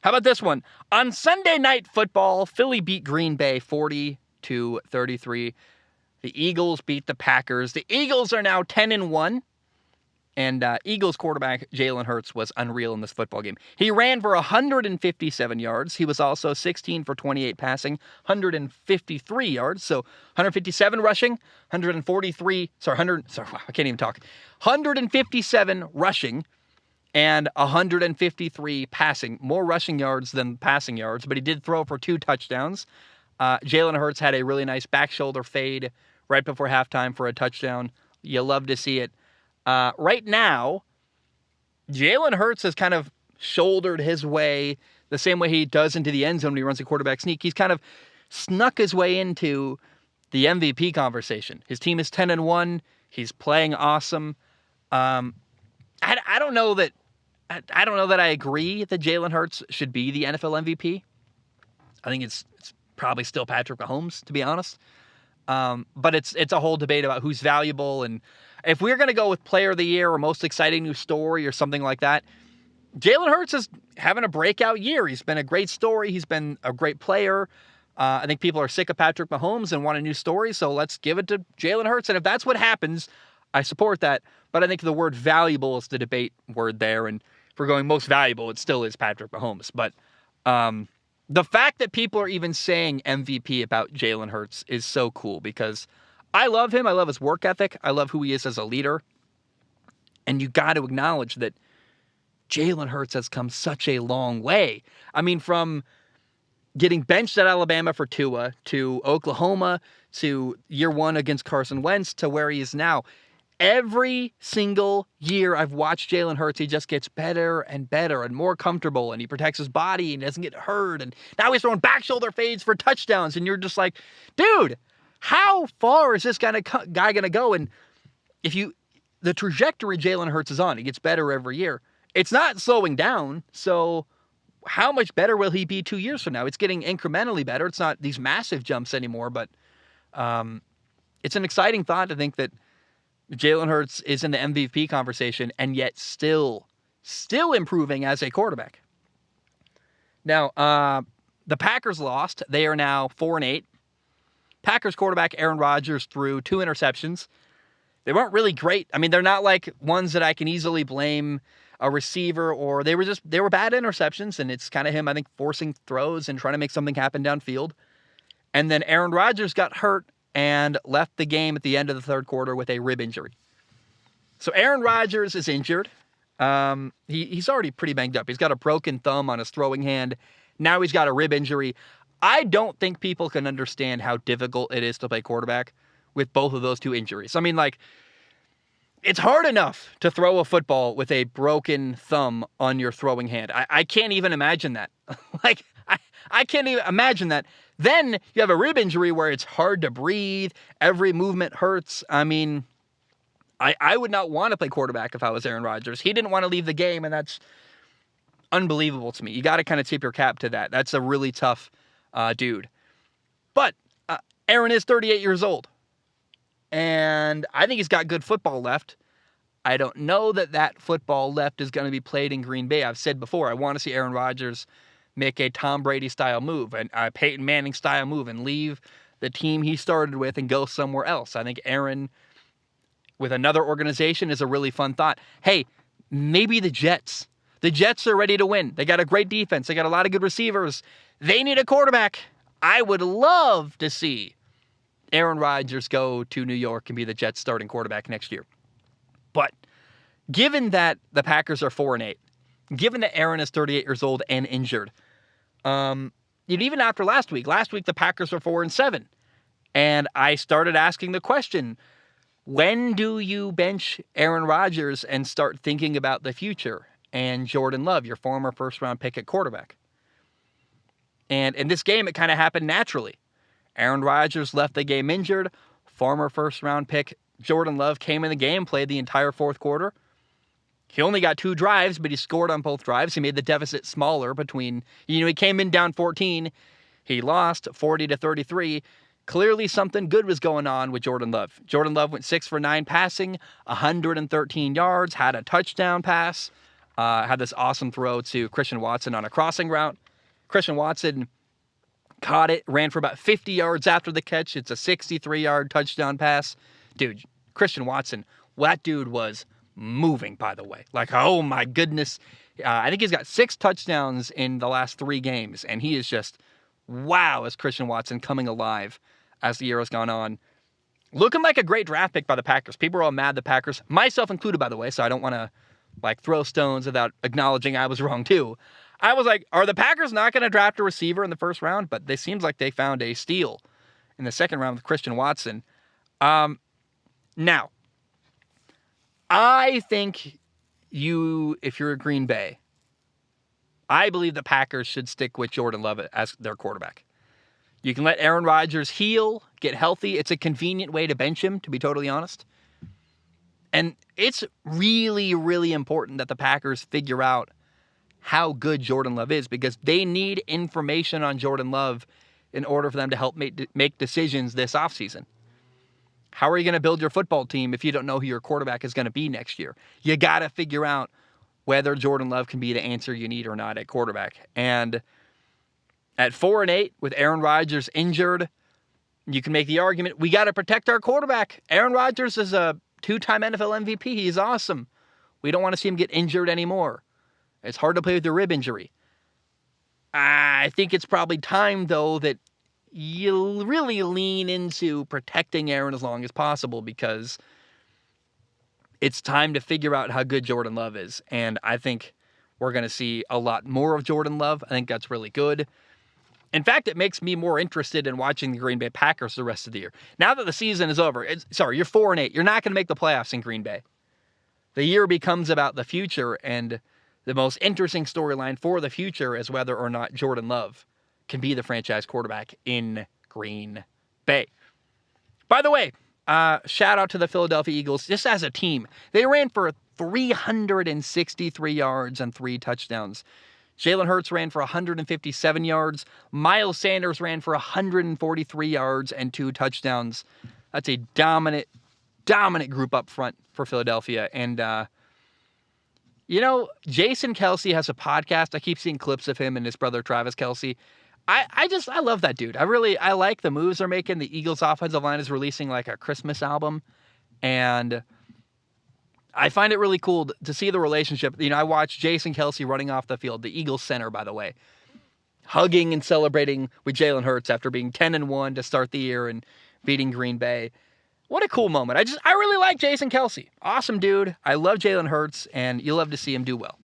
How about this one? On Sunday Night Football, Philly beat Green Bay 40-33. The Eagles beat the Packers. The Eagles are now 10-1. And Eagles quarterback Jalen Hurts was unreal in this football game. He ran for 157 yards. He was also 16 for 28 passing, 153 yards. So 157 rushing, 157 rushing, and 153 passing. More rushing yards than passing yards, but he did throw for 2 touchdowns. Jalen Hurts had a really nice back shoulder fade right before halftime for a touchdown. You love to see it. Right now, Jalen Hurts has kind of shouldered his way the same way he does into the end zone when he runs a quarterback sneak. He's kind of snuck his way into the MVP conversation. His team is 10-1. He's playing awesome. I don't know that I agree that Jalen Hurts should be the NFL MVP. I think it's probably still Patrick Mahomes, to be honest. But it's a whole debate about who's valuable, and if we're going to go with Player of the Year or Most Exciting New Story or something like that, Jalen Hurts is having a breakout year. He's been a great story. He's been a great player. I think people are sick of Patrick Mahomes and want a new story, so let's give it to Jalen Hurts. And if that's what happens, I support that. But I think the word valuable is the debate word there, and if we're going most valuable, it still is Patrick Mahomes. But the fact that people are even saying MVP about Jalen Hurts is so cool because I love him. I love his work ethic. I love who he is as a leader. And you got to acknowledge that Jalen Hurts has come such a long way. I mean, from getting benched at Alabama for Tua to Oklahoma to year 1 against Carson Wentz to where he is now. Every single year I've watched Jalen Hurts, he just gets better and better and more comfortable, and he protects his body and doesn't get hurt. And now he's throwing back shoulder fades for touchdowns. And you're just like, dude, how far is this guy going to go? And the trajectory Jalen Hurts is on, he gets better every year. It's not slowing down. So how much better will he be 2 years from now? It's getting incrementally better. It's not these massive jumps anymore, but it's an exciting thought to think that Jalen Hurts is in the MVP conversation and yet still improving as a quarterback. Now, the Packers lost. They are now 4-8. Packers quarterback Aaron Rodgers threw 2 interceptions. They weren't really great. I mean, they're not like ones that I can easily blame a receiver, or they were bad interceptions, and it's kind of him, I think, forcing throws and trying to make something happen downfield. And then Aaron Rodgers got hurt and left the game at the end of the third quarter with a rib injury. So Aaron Rodgers is injured. He's already pretty banged up. He's got a broken thumb on his throwing hand. Now he's got a rib injury. I don't think people can understand how difficult it is to play quarterback with both of those 2 injuries. I mean, like, it's hard enough to throw a football with a broken thumb on your throwing hand. I can't even imagine that. I can't even imagine that. Then you have a rib injury where it's hard to breathe. Every movement hurts. I mean, I would not want to play quarterback if I was Aaron Rodgers. He didn't want to leave the game, and that's unbelievable to me. You got to kind of tip your cap to that. That's a really tough dude. But Aaron is 38 years old. And I think he's got good football left. I don't know that football left is going to be played in Green Bay. I've said before, I want to see Aaron Rodgers make a Tom Brady-style move, and a Peyton Manning-style move, and leave the team he started with and go somewhere else. I think Aaron, with another organization, is a really fun thought. Hey, maybe the Jets. The Jets are ready to win. They got a great defense. They got a lot of good receivers. They need a quarterback. I would love to see Aaron Rodgers go to New York and be the Jets starting quarterback next year. But given that the Packers are 4-8, given that Aaron is 38 years old and injured, even after last week the Packers were 4-7. And I started asking the question, when do you bench Aaron Rodgers and start thinking about the future and Jordan Love, your former first-round pick at quarterback? And in this game, it kind of happened naturally. Aaron Rodgers left the game injured. Former first-round pick Jordan Love came in the game, played the entire fourth quarter. He only got 2 drives, but he scored on both drives. He made the deficit smaller between, he came in down 14. He lost 40-33. Clearly something good was going on with Jordan Love. Jordan Love went 6 for 9 passing, 113 yards, had a touchdown pass. had this awesome throw to Christian Watson on a crossing route. Christian Watson caught it, ran for about 50 yards after the catch. It's a 63-yard touchdown pass. Dude, Christian Watson, that dude was moving, by the way. Like, oh my goodness. I think he's got 6 touchdowns in the last 3 games, and he is just, wow, is Christian Watson coming alive as the year has gone on. Looking like a great draft pick by the Packers. People are all mad the Packers, myself included, by the way, so I don't want to throw stones without acknowledging I was wrong too. I was like, are the Packers not going to draft a receiver in the first round? But it seems like they found a steal in the second round with Christian Watson. Now, I think if you're a Green Bay, I believe the Packers should stick with Jordan Love as their quarterback. You can let Aaron Rodgers heal, get healthy. It's a convenient way to bench him, to be totally honest. And it's really, really important that the Packers figure out how good Jordan Love is, because they need information on Jordan Love in order for them to help make decisions this offseason. How are you going to build your football team if you don't know who your quarterback is going to be next year? You got to figure out whether Jordan Love can be the answer you need or not at quarterback. And at 4-8, with Aaron Rodgers injured, you can make the argument, we got to protect our quarterback. Aaron Rodgers is a 2-time NFL MVP. He's awesome. We don't want to see him get injured anymore. It's hard to play with your rib injury. I think it's probably time, though, that you really lean into protecting Aaron as long as possible, because it's time to figure out how good Jordan Love is. And I think we're going to see a lot more of Jordan Love. I think that's really good. In fact, it makes me more interested in watching the Green Bay Packers the rest of the year. Now that the season is over, you're 4-8. You're not going to make the playoffs in Green Bay. The year becomes about the future, and the most interesting storyline for the future is whether or not Jordan Love can be the franchise quarterback in Green Bay. By the way, shout out to the Philadelphia Eagles. Just as a team, they ran for 363 yards and 3 touchdowns. Jalen Hurts ran for 157 yards. Miles Sanders ran for 143 yards and 2 touchdowns. That's a dominant group up front for Philadelphia. And, Jason Kelce has a podcast. I keep seeing clips of him and his brother Travis Kelce. I love that dude. I like the moves they're making. The Eagles offensive line is releasing like a Christmas album. And I find it really cool to see the relationship. I watched Jason Kelce running off the field, the Eagles center, by the way, hugging and celebrating with Jalen Hurts after being 10-1 to start the year and beating Green Bay. What a cool moment. I really like Jason Kelce. Awesome dude. I love Jalen Hurts, and you love to see him do well.